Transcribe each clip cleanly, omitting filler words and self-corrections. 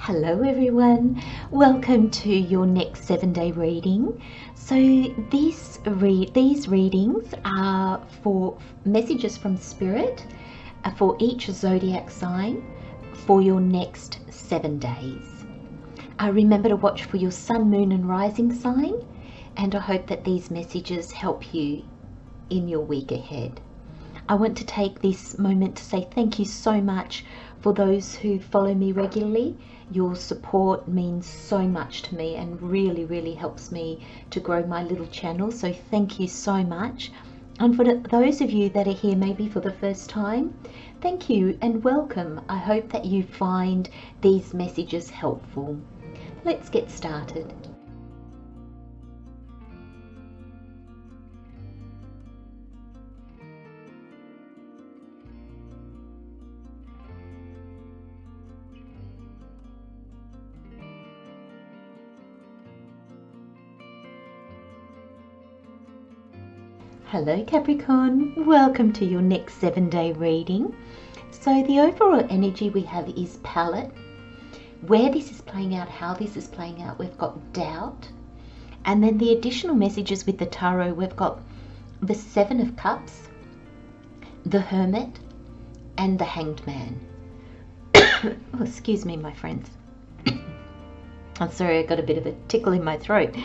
Hello everyone, welcome to your next 7-day reading. So these readings are for messages from Spirit for each zodiac sign for your next 7 days. Remember to watch for your sun, moon and rising sign, and I hope that these messages help you in your week ahead. I want to take this moment to say thank you so much for those who follow me regularly. Your support means so much to me and really helps me to grow my little channel. So thank you so much. And for those of you that are here maybe for the first time, thank you and welcome. I hope that you find these messages helpful. Let's get started. Hello Capricorn, welcome to your next 7-day reading. So the overall energy we have is palette. Where this is playing out, how this is playing out, we've got doubt. And then the additional messages with the tarot, we've got the 7 of Cups, the Hermit, and the Hanged Man. Oh, excuse me, my friends. I'm sorry, I got a bit of a tickle in my throat.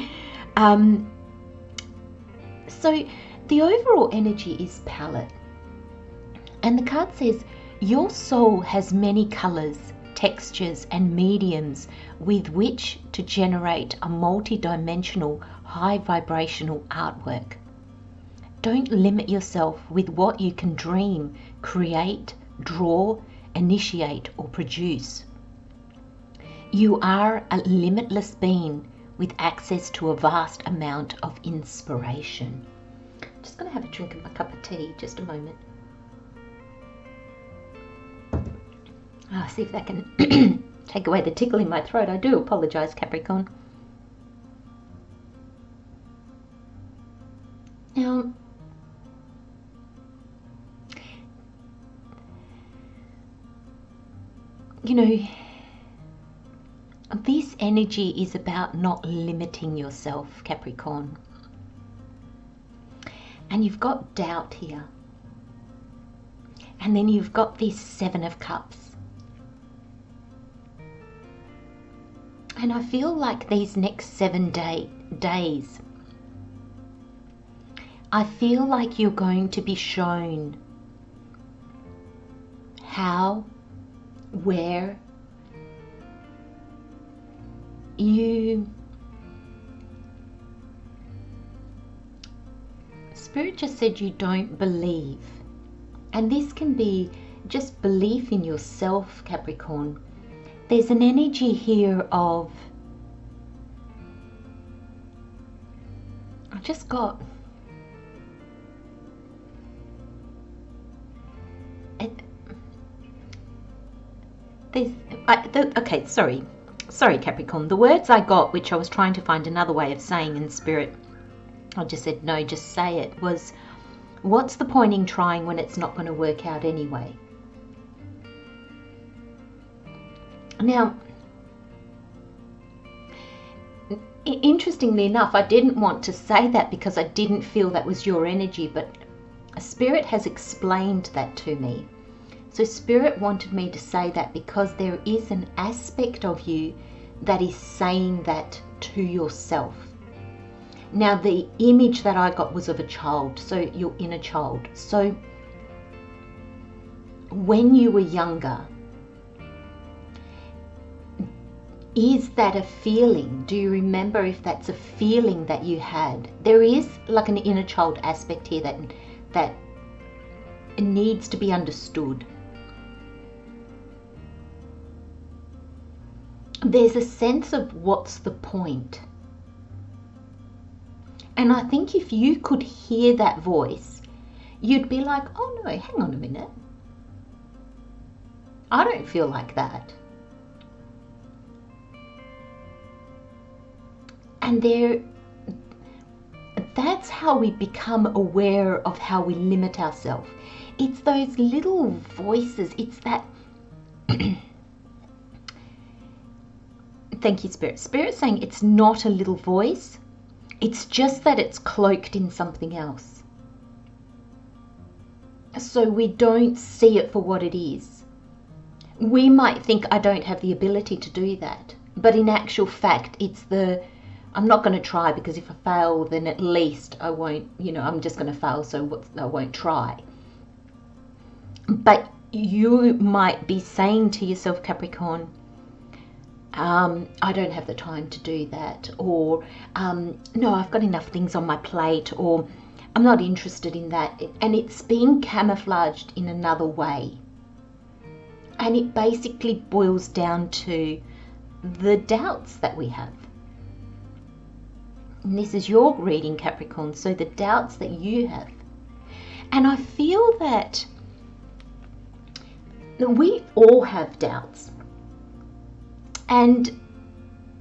So the overall energy is palette. And the card says, your soul has many colors, textures and mediums with which to generate a multi-dimensional, high vibrational artwork. Don't limit yourself with what you can dream, create, draw, initiate or produce. You are a limitless being with access to a vast amount of inspiration. Just going to have a drink of my cup of tea, just a moment. See if that can take away the tickle in my throat. I do apologize, Capricorn. Now, you know, this energy is about not limiting yourself, Capricorn. And you've got doubt here. And then you've got this 7 of Cups. And I feel like these next 7 days, I feel like you're going to be shown how, where Spirit just said you don't believe. And this can be just belief in yourself, Capricorn. There's an energy here of, I just got, okay, sorry Capricorn. The words I got, which I was trying to find another way of saying in Spirit, I just said, no, just say it, was, what's the point in trying when it's not going to work out anyway? Now, interestingly enough, I didn't want to say that because I didn't feel that was your energy, but Spirit has explained that to me. So Spirit wanted me to say that because there is an aspect of you that is saying that to yourself. Now, the image that I got was of a child, so your inner child. So when you were younger, is that a feeling? Do you remember if that's a feeling that you had? There is like an inner child aspect here that needs to be understood. There's a sense of what's the point? And I think if you could hear that voice, you'd be like, oh no, hang on a minute. I don't feel like that. And that's how we become aware of how we limit ourselves. It's those little voices, it's that Thank you, Spirit. Spirit's saying it's not a little voice. It's just that it's cloaked in something else. So we don't see it for what it is. We might think, I don't have the ability to do that. But in actual fact, it's I'm not going to try, because if I fail, then at least I won't, I'm just going to fail, so I won't try. But you might be saying to yourself, Capricorn, I don't have the time to do that, or no, I've got enough things on my plate, or I'm not interested in that. And it's being camouflaged in another way. And it basically boils down to the doubts that we have. And this is your reading, Capricorn, so the doubts that you have. And I feel that we all have doubts. And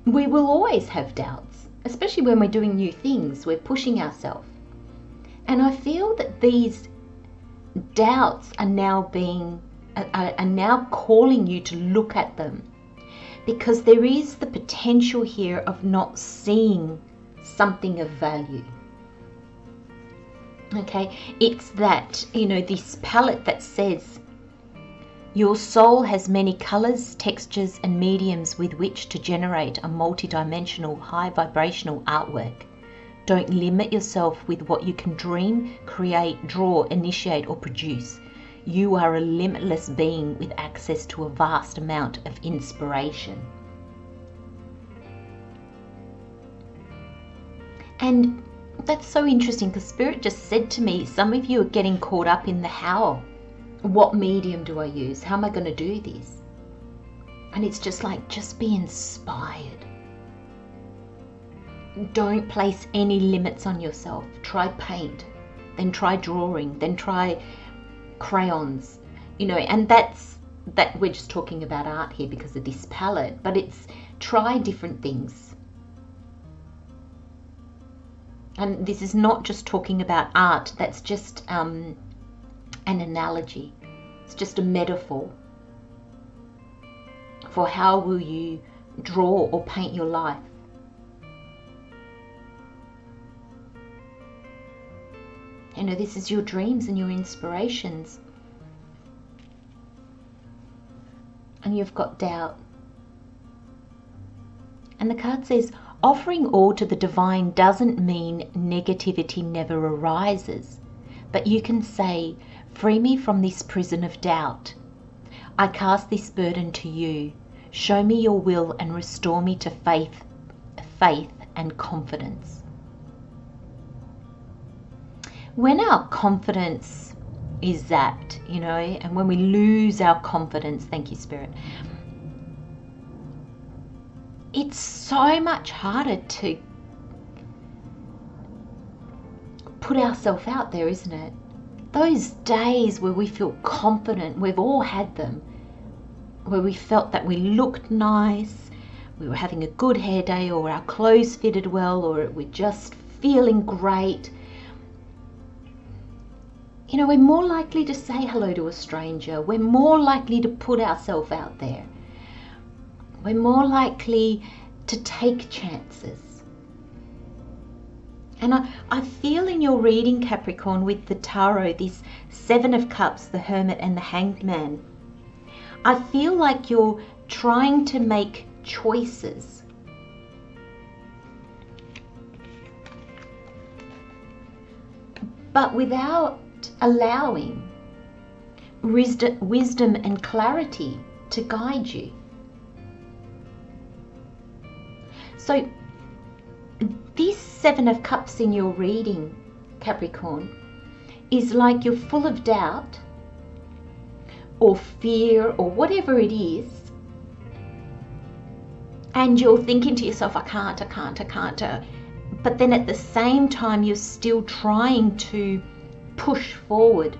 we will always have doubts, especially when we're doing new things, we're pushing ourselves. And I feel that these doubts are now calling you to look at them, because there is the potential here of not seeing something of value. Okay, it's that, this palette that says, your soul has many colors, textures, and mediums with which to generate a multidimensional, high vibrational artwork. Don't limit yourself with what you can dream, create, draw, initiate, or produce. You are a limitless being with access to a vast amount of inspiration. And that's so interesting, because Spirit just said to me, some of you are getting caught up in the how. What medium do I use? How am I going to do this? And it's just like, just be inspired. Don't place any limits on yourself. Try paint, then try drawing, then try crayons, and that we're just talking about art here because of this palette, but it's try different things. And this is not just talking about art, that's just an analogy. It's just a metaphor for how will you draw or paint your life. This is your dreams and your inspirations. And you've got doubt. And the card says, offering all to the divine doesn't mean negativity never arises. But you can say, free me from this prison of doubt. I cast this burden to you. Show me your will and restore me to faith and confidence. When our confidence is zapped, and when we lose our confidence, thank you, Spirit, it's so much harder to put ourselves out there, isn't it? Those days where we feel confident, we've all had them, where we felt that we looked nice, we were having a good hair day, or our clothes fitted well, or we're just feeling great. We're more likely to say hello to a stranger. We're more likely to put ourselves out there. We're more likely to take chances. And I feel in your reading, Capricorn, with the Tarot, this Seven of Cups, the Hermit, and the Hanged Man, I feel like you're trying to make choices. But without allowing wisdom and clarity to guide you. So this Seven of Cups in your reading, Capricorn, is like you're full of doubt or fear or whatever it is, and you're thinking to yourself, I can't. But then at the same time, you're still trying to push forward.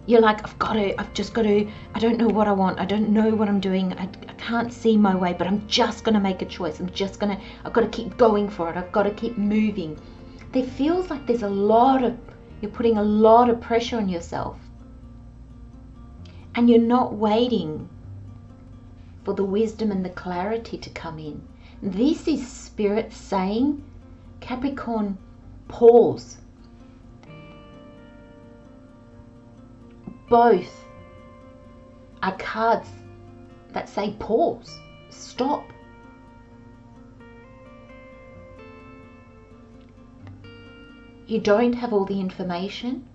You're like, I've just got to, I don't know what I want. I don't know what I'm doing. I can't see my way, but I'm just going to make a choice. I've got to keep going for it. I've got to keep moving. There feels like there's you're putting a lot of pressure on yourself. And you're not waiting for the wisdom and the clarity to come in. This is Spirit saying, Capricorn, pause. Both are cards that say pause, stop. You don't have all the information,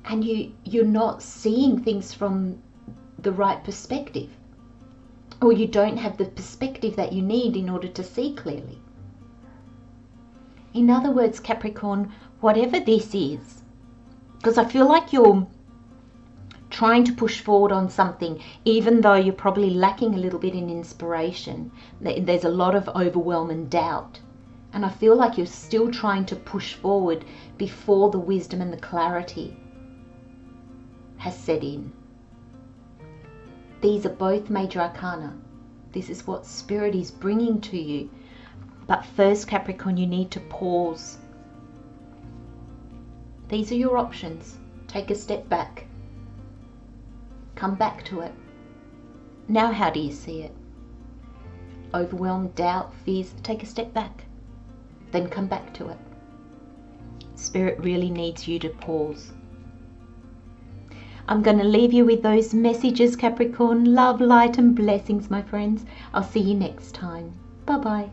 and you're not seeing things from the right perspective, or you don't have the perspective that you need in order to see clearly. In other words, Capricorn, whatever this is, because I feel like you're trying to push forward on something, even though you're probably lacking a little bit in inspiration. There's a lot of overwhelm and doubt. And I feel like you're still trying to push forward before the wisdom and the clarity has set in. These are both major arcana. This is what Spirit is bringing to you. But first, Capricorn, you need to pause. These are your options. Take a step back. Come back to it. Now how do you see it? Overwhelmed, doubt, fears, take a step back. Then come back to it. Spirit really needs you to pause. I'm going to leave you with those messages, Capricorn. Love, light and blessings, my friends. I'll see you next time. Bye-bye.